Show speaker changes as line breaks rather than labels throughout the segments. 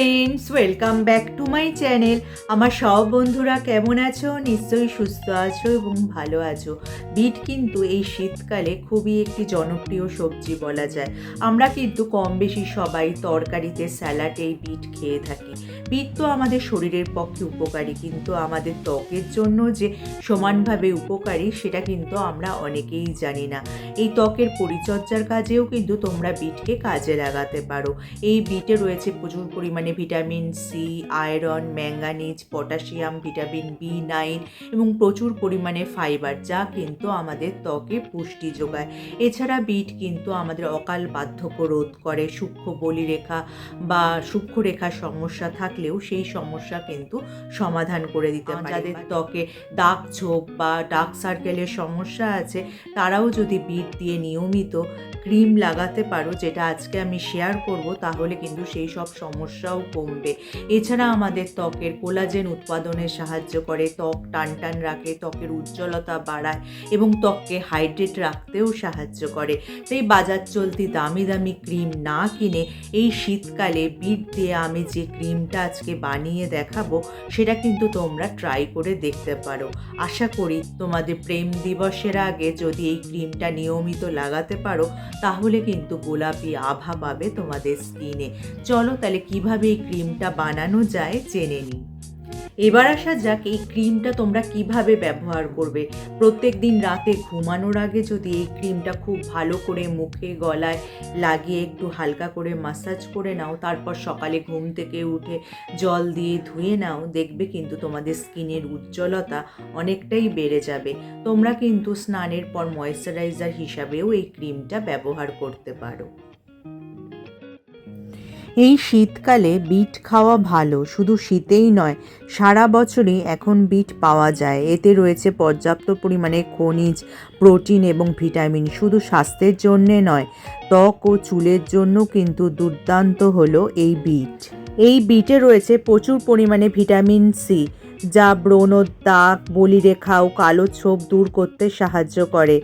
Friends, welcome back to my channel. আমার সব বন্ধুরা কেমন আছো? নিশ্চয়ই সুস্থ আছো এবং ভালো আছো। বিট কিন্তু এই শীতকালে খুবই একটি জনপ্রিয় সবজি বলা যায়। আমরা কিন্তু কম বেশি সবাই তরকারিতে, স্যালাডে এই বিট খেয়ে থাকি। বিট তো আমাদের শরীরের পক্ষে উপকারী, কিন্তু আমাদের ত্বকের জন্য যে সমানভাবে উপকারী সেটা কিন্তু আমরা অনেকেই জানি না। এই ত্বকের পরিচর্যার কাজেও কিন্তু তোমরা বিটকে কাজে লাগাতে পারো। এই বিটে রয়েছে প্রচুর পরিমাণে vitamin C, iron, manganese, potassium, vitamin B nine এবং প্রচুর পরিমাণে ফাইবার, যা কিন্তু আমাদের ত্বকে পুষ্টি যোগায়। এছাড়া বিট কিন্তু আমাদের অকাল বার্ধক্য রোধ করে। সূক্ষ্ম বলিরেখা বা সূক্ষ্মরেখার সমস্যা থাকলেও সেই সমস্যা কিন্তু সমাধান করে দিতে পারে। যাদের ত্বকে দাগ ছোপ বা ডার্ক সার্কেলের সমস্যা আছে, তারাও যদি বিট দিয়ে নিয়মিত ক্রিম লাগাতে পারো, যেটা আজকে আমি শেয়ার করব, তাহলে কিন্তু সেই সব সমস্যাও কমবে। এছাড়া আমাদের ত্বকের কোলাজেন উৎপাদনে সাহায্য করে, ত্বক টান রাখে, ত্বকের উজ্জ্বলতা বাড়ায় এবং ত্বককে হাইড্রেট রাখতেও সাহায্য করে। তাই বাজার চলতি দামি দামি ক্রিম না কিনে এই শীতকালে বিট দিয়ে আমি যে ক্রিমটা আজকে বানিয়ে দেখাবো, সেটা কিন্তু তোমরা ট্রাই করে দেখতে পারো। আশা করি তোমাদের প্রেম দিবসের আগে যদি এই ক্রিমটা নিয়মিত লাগাতে পারো, তাহলে কিন্তু গোলাপি আভা পাবে তোমাদের স্কিনে। চলো তাহলে কিভাবে এই ক্রিমটা বানানো যায় জেনে নিই। এবার আসা যাক এই ক্রিমটা তোমরা কিভাবে ব্যবহার করবে। প্রত্যেক দিন রাতে ঘুমানোর আগে যদি এই ক্রিমটা খুব ভালো করে মুখে গলায় লাগিয়ে একটু হালকা করে মাসাজ করে নাও, তারপর সকালে ঘুম থেকে উঠে জল দিয়ে ধুয়ে নাও, দেখবে কিন্তু তোমাদের স্কিনের উজ্জ্বলতা অনেকটাই বেড়ে যাবে। তোমরা কিন্তু স্নানের পর ময়েশ্চারাইজার হিসাবেও এই ক্রিমটা ব্যবহার করতে পারো। এই শীতকালে বিট খাওয়া ভালো, শুধু শীতেই নয়, সারা বছরই এখন বিট পাওয়া যায়। এতে রয়েছে পর্যাপ্ত পরিমাণে খনিজ, প্রোটিন এবং ভিটামিন। শুধু স্বাস্থ্যের জন্যে নয়, ত্বক ও চুলের জন্য কিন্তু দুর্দান্ত হলো এই বিট। এই বিটে রয়েছে প্রচুর পরিমাণে ভিটামিন সি, যা ব্রণ, দাগ, বলিরেখা ও কালো ছোপ দূর করতে সাহায্য করে।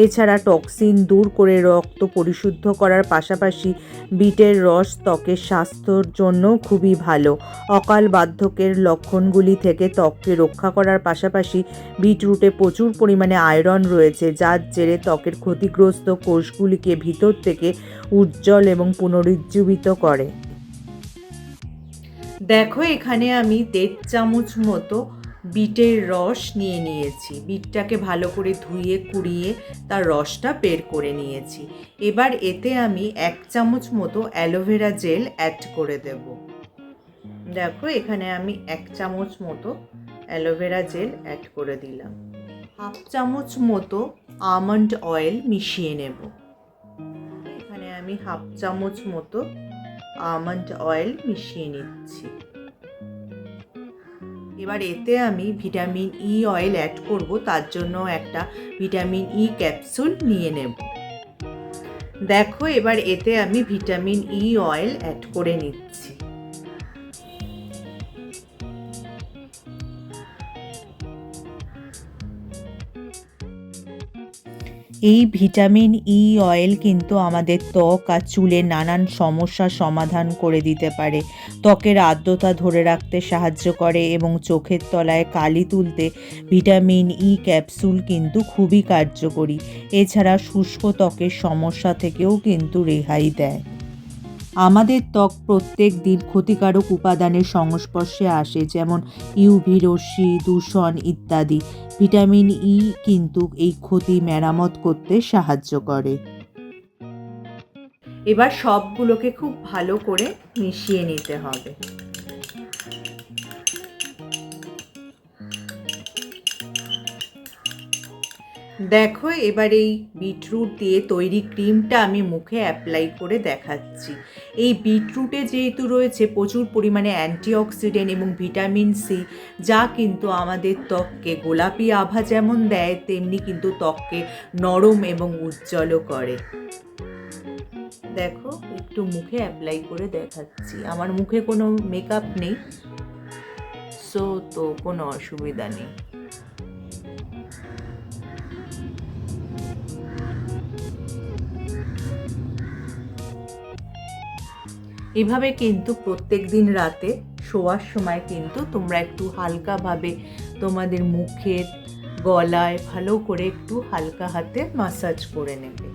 এছাড়া টক্সিন দূর করে রক্ত পরিশুদ্ধ করার পাশাপাশি বিটের রস ত্বকের স্বাস্থ্যর জন্য খুবই ভালো। অকাল বার্ধক্যের লক্ষণগুলি থেকে ত্বককে রক্ষা করার পাশাপাশি বিটরুটে প্রচুর পরিমাণে আয়রন রয়েছে, যার জেরে ত্বকের ক্ষতিগ্রস্ত কোষগুলিকে ভিতর থেকে উজ্জ্বল এবং পুনরুজ্জীবিত করে। দেখো, এখানে আমি 1.5 চামচ মতো বিটের রস নিয়ে নিয়েছি। বিটটাকে ভালো করে ধুয়ে কুড়িয়ে তার রসটা বের করে নিয়েছি। এবার এতে আমি 1 চামচ মতো অ্যালোভেরা জেল অ্যাড করে দেব। দেখো, এখানে আমি 1 চামচ মতো অ্যালোভেরা জেল অ্যাড করে দিলাম। 1/2 চামচ মতো আমন্ড অয়েল মিশিয়ে নেব। এখানে আমি 1/2 চামচ মতো আমন্ড অয়েল মিশিয়ে নিচ্ছি। এবার এতে আমি ভিটামিন ই অয়েল অ্যাড করব, তার জন্য একটা ভিটামিন ই ক্যাপসুল নিয়ে নেব। দেখো, এবার এতে আমি ভিটামিন ই অয়েল অ্যাড করে নিচ্ছি। এই ভিটামিন ই অয়েল কিন্তু আমাদের ত্বক আর চুলের নানান সমস্যার সমাধান করে দিতে পারে। ত্বকের আর্দ্রতা ধরে রাখতে সাহায্য করে এবং চোখের তলায় কালি তুলতে ভিটামিন ই ক্যাপসুল কিন্তু খুবই কার্যকরী। এছাড়া শুষ্ক ত্বকের সমস্যা থেকেও কিন্তু রেহাই দেয়। আমাদের ত্বক প্রত্যেক দিন ক্ষতিকারক উপাদানের সংস্পর্শে আসে, যেমন ইউভি রশ্মি, দূষণ ইত্যাদি। ভিটামিন ই কিন্তু এই ক্ষতি মেরামত করতে সাহায্য করে। এবার সবগুলোকে খুব ভালো করে মিশিয়ে নিতে হবে। দেখো, এবার এই বিটরুট দিয়ে তৈরি ক্রিমটা আমি মুখে অ্যাপ্লাই করে দেখাচ্ছি। এই বিটরুটে যেহেতু রয়েছে প্রচুর পরিমাণে অ্যান্টিঅক্সিডেন্ট এবং ভিটামিন সি, যা কিন্তু আমাদের ত্বককে গোলাপি আভা যেমন দেয়, তেমনি কিন্তু ত্বককে নরম এবং উজ্জ্বলও করে। দেখো, একটু মুখে অ্যাপ্লাই করে দেখাচ্ছি। আমার মুখে কোনো মেকআপ নেই, তো কোনো অসুবিধা নেই। এভাবে কিন্তু প্রত্যেক দিন রাতে শোয়ার সময় কিন্তু তোমরা একটু হালকাভাবে তোমাদের মুখের গলায় ভালো করে একটু হালকা হাতে মাসাজ করে নেবে।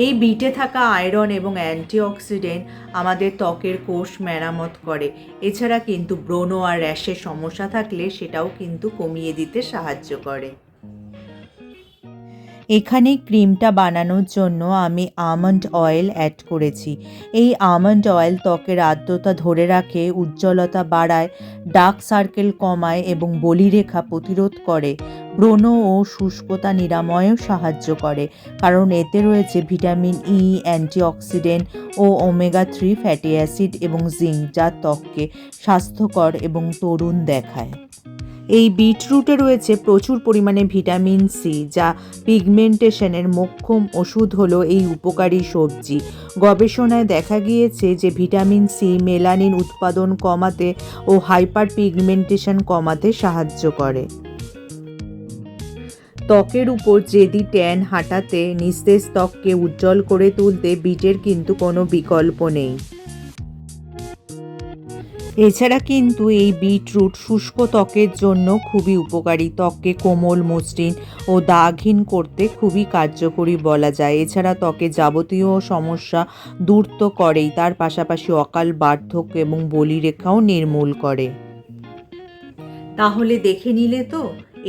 এই বিটে থাকা আয়রন এবং অ্যান্টিঅক্সিডেন্ট আমাদের ত্বকের কোষ মেরামত করে। এছাড়া কিন্তু ব্রণ আর র্যাশের সমস্যা থাকলে সেটাও কিন্তু কমিয়ে দিতে সাহায্য করে। এখানে ক্রিমটা বানানোর জন্য আমি আমন্ড অয়েল অ্যাড করেছি। এই আমন্ড অয়েল ত্বকের আর্দ্রতা ধরে রাখে, উজ্জ্বলতা বাড়ায়, ডার্ক সার্কেল কমায় এবং বলিরেখা প্রতিরোধ করে। ব্রণ ও শুষ্কতা নিরাময়েও সাহায্য করে, কারণ এতে রয়েছে ভিটামিন ই, অ্যান্টিঅক্সিডেন্ট ও ওমেগা-3 ফ্যাটি অ্যাসিড এবং জিঙ্ক, যা ত্বককে স্বাস্থ্যকর এবং তরুণ দেখায়। এই বিটরুটে রয়েছে প্রচুর পরিমাণে ভিটামিন সি, যা পিগমেন্টেশনের মোক্ষম ওষুধ হলো এই উপকারী সবজি। গবেষণায় দেখা গিয়েছে যে ভিটামিন সি মেলানিন উৎপাদন কমাতে ও হাইপার পিগমেন্টেশন কমাতে সাহায্য করে। ত্বকের উপর জেদি ট্যান হাঁটাতে, নিস্তেজ ত্বককে উজ্জ্বল করে তুলতে বিটের কিন্তু কোনো বিকল্প নেই। এছাড়া কিন্তু এই বিটরুট শুষ্ক ত্বকের জন্য খুবই উপকারী। ত্বককে কোমল, মসৃণ ও দাগহীন করতে খুবই কার্যকরী বলা যায়। এছাড়া ত্বকের যাবতীয় সমস্যা দূর তো করেই, তার পাশাপাশি অকাল বার্ধক্য এবং বলিরেখাও নির্মূল করে। তাহলে দেখে নিলে তো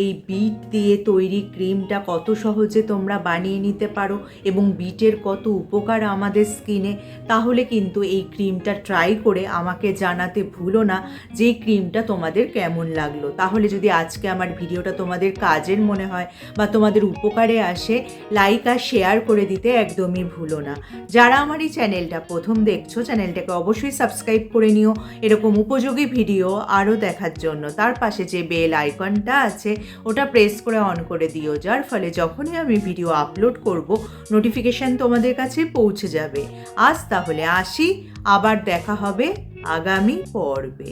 এই বিট দিয়ে তৈরি ক্রিমটা কত সহজে তোমরা বানিয়ে নিতে পারো এবং বিটের কত উপকার আমাদের স্কিনে। তাহলে কিন্তু এই ক্রিমটা ট্রাই করে আমাকে জানাতে ভুলো না যে এই ক্রিমটা তোমাদের কেমন লাগলো। তাহলে যদি আজকে আমার ভিডিওটা তোমাদের কাজের মনে হয় বা তোমাদের উপকারে আসে, লাইক আর শেয়ার করে দিতে একদমই ভুলো না। যারা আমার এই চ্যানেলটা প্রথম দেখছো, চ্যানেলটাকে অবশ্যই সাবস্ক্রাইব করে নিও এরকম উপযোগী ভিডিও আরও দেখার জন্য। তার পাশে যে বেল আইকনটা আছে ওটা প্রেস করে অন করে দিও, যার ফলে যখনই আমি ভিডিও আপলোড করব নোটিফিকেশান তোমাদের কাছে পৌঁছে যাবে। আজ তাহলে আসি, আবার দেখা হবে আগামী পর্বে।